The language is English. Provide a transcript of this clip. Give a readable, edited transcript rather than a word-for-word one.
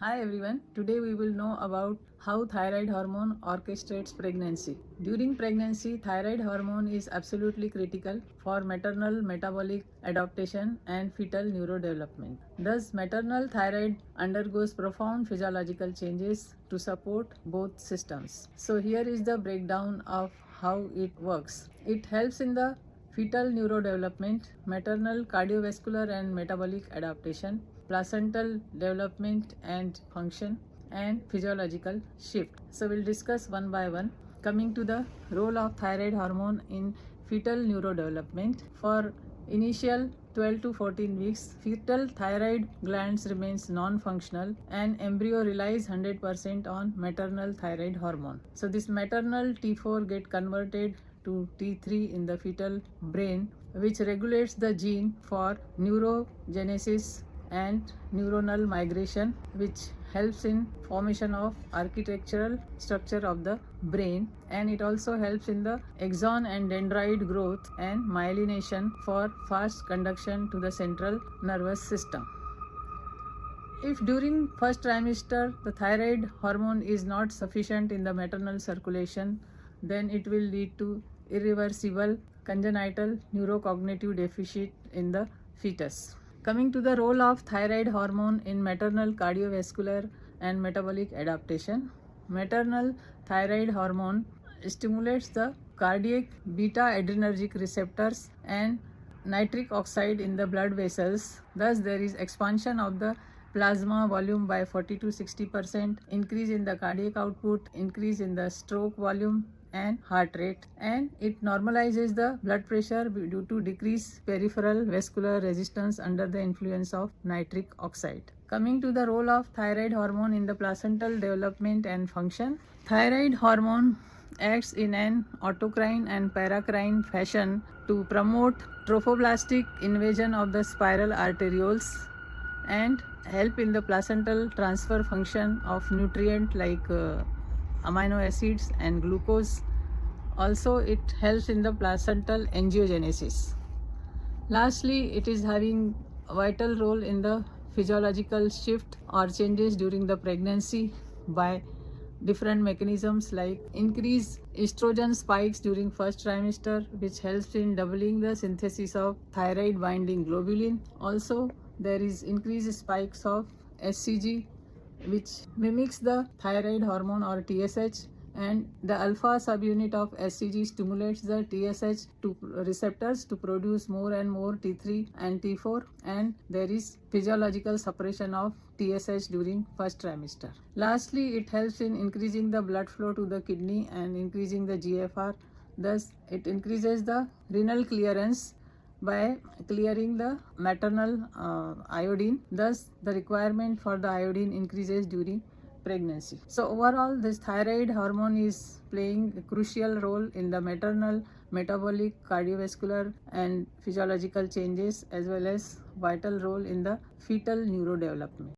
Hi everyone, today we will know about how thyroid hormone orchestrates pregnancy. During pregnancy, thyroid hormone is absolutely critical for maternal metabolic adaptation and fetal neurodevelopment. Thus, maternal thyroid undergoes profound physiological changes to support both systems. So, here is the breakdown of how it works. It helps in the fetal neurodevelopment, maternal cardiovascular and metabolic adaptation, placental development and function, and physiological shift. So we'll discuss one by one. Coming to the role of thyroid hormone in fetal neurodevelopment. For initial 12 to 14 weeks, fetal thyroid glands remains non-functional and embryo relies 100% on maternal thyroid hormone. So this maternal T4 get converted to T3 in the fetal brain, which regulates the gene for neurogenesis and neuronal migration, which helps in formation of architectural structure of the brain, and it also helps in the axon and dendrite growth and myelination for fast conduction to the central nervous system. If during first trimester the thyroid hormone is not sufficient in the maternal circulation, then it will lead to irreversible congenital neurocognitive deficit in the fetus. Coming to the role of thyroid hormone in maternal cardiovascular and metabolic adaptation, maternal thyroid hormone stimulates the cardiac beta adrenergic receptors and nitric oxide in the blood vessels. Thus, there is expansion of the plasma volume by 40 to 60%, increase in the cardiac output, increase in the stroke volume and heart rate, and it normalizes the blood pressure due to decreased peripheral vascular resistance under the influence of nitric oxide. Coming to the role of thyroid hormone in the placental development and function, thyroid hormone acts in an autocrine and paracrine fashion to promote trophoblastic invasion of the spiral arterioles and help in the placental transfer function of nutrient like amino acids and glucose. Also, it helps in the placental angiogenesis. Lastly, it is having a vital role in the physiological shift or changes during the pregnancy by different mechanisms like increased estrogen spikes during first trimester, which helps in doubling the synthesis of thyroid binding globulin. Also, there is increased spikes of SCG, which mimics the thyroid hormone or TSH, and the alpha subunit of SCG stimulates the TSH to receptors to produce more and more T3 and T4, and there is physiological suppression of TSH during first trimester. Lastly, it helps in increasing the blood flow to the kidney and increasing the GFR. Thus, it increases the renal clearance by clearing the maternal iodine. Thus, the requirement for the iodine increases during pregnancy. So overall, this thyroid hormone is playing a crucial role in the maternal metabolic, cardiovascular and physiological changes, as well as vital role in the fetal neurodevelopment.